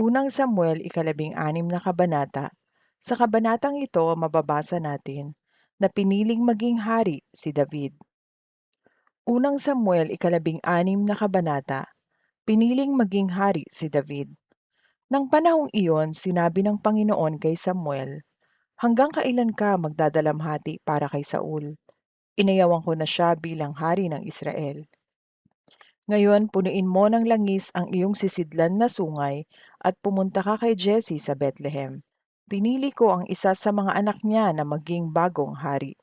Unang Samuel, ika-16 na kabanata. Sa kabanatang ito, mababasa natin na piniling maging hari si David. Unang Samuel, ika-16 na kabanata. Piniling maging hari si David. Nang panahong iyon, sinabi ng Panginoon kay Samuel, "Hanggang kailan ka magdadalamhati para kay Saul? Inayawan ko na siya bilang hari ng Israel. Ngayon, punuin mo ng langis ang iyong sisidlan na sungay at pumunta ka kay Jesse sa Bethlehem. Pinili ko ang isa sa mga anak niya na maging bagong hari."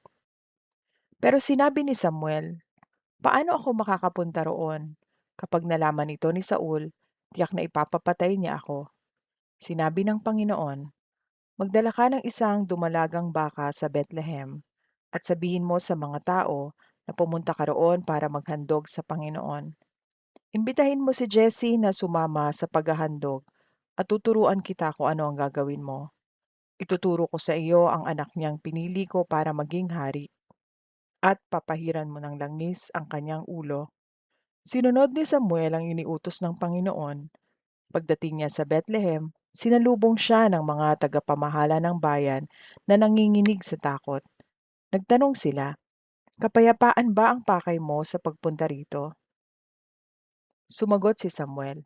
Pero sinabi ni Samuel, "Paano ako makakapunta roon? Kapag nalaman ito ni Saul, tiyak na ipapapatay niya ako." Sinabi ng Panginoon, "Magdala ka ng isang dumalagang baka sa Bethlehem at sabihin mo sa mga tao na pumunta ka roon para maghandog sa Panginoon. Imbitahin mo si Jesse na sumama sa paghahandog at tuturuan kita kung ano ang gagawin mo. Ituturo ko sa iyo ang anak niyang pinili ko para maging hari at papahiran mo ng langis ang kanyang ulo." Sinunod ni Samuel ang iniutos ng Panginoon. Pagdating niya sa Bethlehem, sinalubong siya ng mga tagapamahala ng bayan na nanginginig sa takot. Nagtanong sila, "Kapayapaan ba ang pakay mo sa pagpunta rito?" Sumagot si Samuel,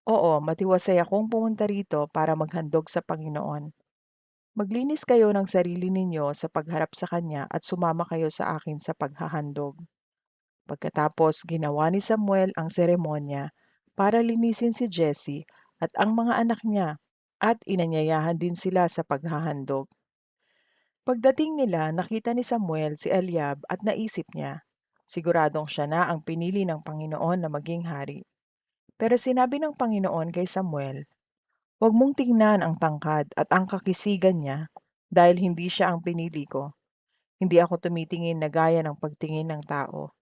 "Oo, matiwasay akong pumunta rito para maghandog sa Panginoon. Maglinis kayo ng sarili ninyo sa pagharap sa Kanya at sumama kayo sa akin sa paghahandog." Pagkatapos, ginawa ni Samuel ang seremonya para linisin si Jesse at ang mga anak niya at inanyayahan din sila sa paghahandog. Pagdating nila, nakita ni Samuel si Eliab at naisip niya, siguradong siya na ang pinili ng Panginoon na maging hari. Pero sinabi ng Panginoon kay Samuel, "Huwag mong tingnan ang tangkad at ang kakisigan niya dahil hindi siya ang pinili ko. Hindi ako tumitingin na gaya ng pagtingin ng tao.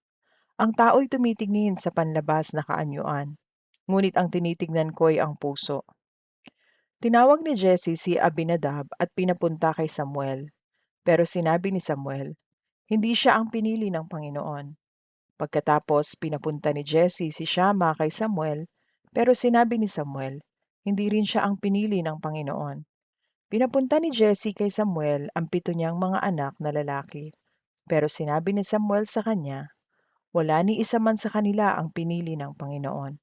Ang tao'y tumitingin sa panlabas na kaanyuan, ngunit ang tinitignan ko'y ang puso." Tinawag ni Jesse si Abinadab at pinapunta kay Samuel. Pero sinabi ni Samuel, hindi siya ang pinili ng Panginoon. Pagkatapos, pinapunta ni Jesse si Shammah kay Samuel, pero sinabi ni Samuel, hindi rin siya ang pinili ng Panginoon. Pinapunta ni Jesse kay Samuel ang 7 niyang mga anak na lalaki, pero sinabi ni Samuel sa kanya, wala ni isa man sa kanila ang pinili ng Panginoon.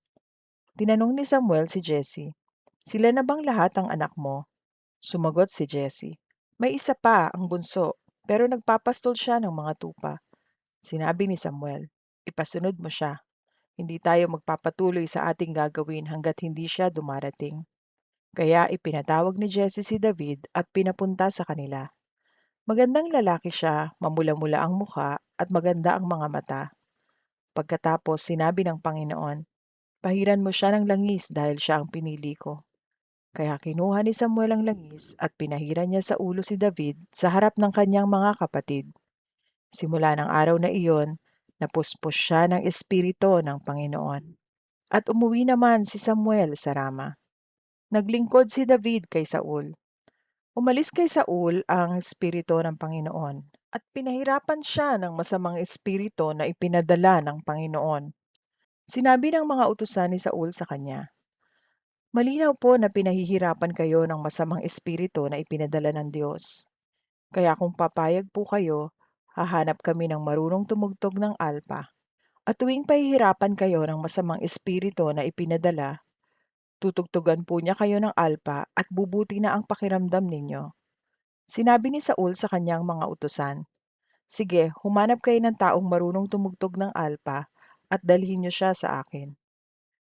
Tinanong ni Samuel si Jesse, "Sila na bang lahat ang anak mo?" Sumagot si Jesse, "May isa pa, ang bunso, pero nagpapastol siya ng mga tupa." Sinabi ni Samuel, "Ipasunod mo siya. Hindi tayo magpapatuloy sa ating gagawin hanggat hindi siya dumarating." Kaya ipinatawag ni Jesse si David at pinapunta sa kanila. Magandang lalaki siya, mamula-mula ang mukha at maganda ang mga mata. Pagkatapos sinabi ng Panginoon, "Pahiran mo siya ng langis dahil siya ang pinili ko." Kaya kinuha ni Samuel ang langis at pinahiran niya sa ulo si David sa harap ng kanyang mga kapatid. Simula ng araw na iyon, napuspos siya ng Espiritu ng Panginoon. At umuwi naman si Samuel sa Rama. Naglingkod si David kay Saul. Umalis kay Saul ang Espiritu ng Panginoon at pinahirapan siya ng masamang espiritu na ipinadala ng Panginoon. Sinabi ng mga utusan ni Saul sa kanya, "Malinaw po na pinahihirapan kayo ng masamang espiritu na ipinadala ng Diyos. Kaya kung papayag po kayo, hahanap kami ng marunong tumugtog ng alpa. At tuwing pahihirapan kayo ng masamang espiritu na ipinadala, tutugtugan po niya kayo ng alpa at bubuti na ang pakiramdam ninyo." Sinabi ni Saul sa kanyang mga utusan, "Sige, humanap kayo ng taong marunong tumugtog ng alpa at dalhin niyo siya sa akin."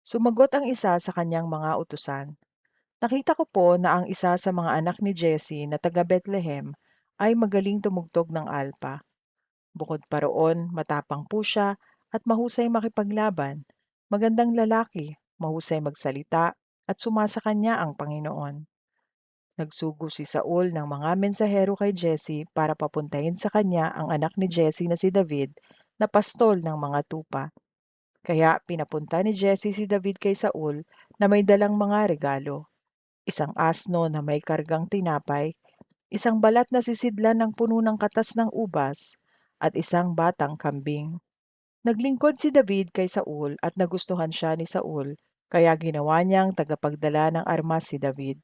Sumagot ang isa sa kanyang mga utusan, "Nakita ko po na ang isa sa mga anak ni Jesse na taga Bethlehem ay magaling tumugtog ng alpa. Bukod pa roon, matapang po siya at mahusay makipaglaban. Magandang lalaki, mahusay magsalita at sumasa kanya ang Panginoon." Nagsugo si Saul ng mga mensahero kay Jesse para papuntahin sa kanya ang anak ni Jesse na si David na pastol ng mga tupa. Kaya pinapunta ni Jesse si David kay Saul na may dalang mga regalo. Isang asno na may kargang tinapay, isang balat na sisidlan ng puno ng katas ng ubas, at isang batang kambing. Naglingkod si David kay Saul at nagustuhan siya ni Saul kaya ginawa niyang tagapagdala ng armas si David.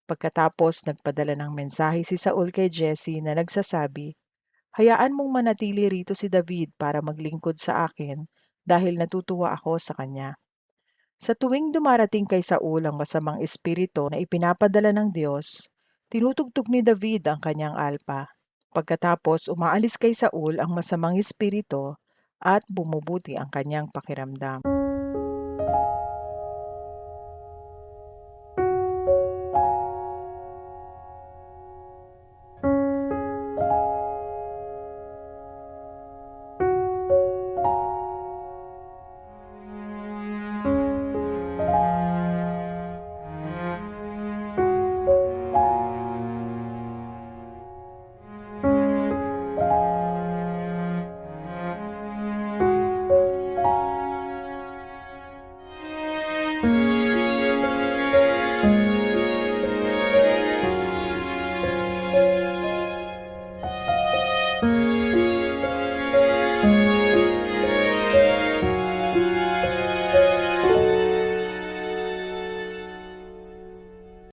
Pagkatapos nagpadala ng mensahe si Saul kay Jesse na nagsasabi, "Hayaan mong manatili rito si David para maglingkod sa akin dahil natutuwa ako sa kanya." Sa tuwing dumarating kay Saul ang masamang espiritu na ipinapadala ng Diyos, tinutugtog ni David ang kanyang alpa. Pagkatapos umaalis kay Saul ang masamang espiritu at bumubuti ang kanyang pakiramdam.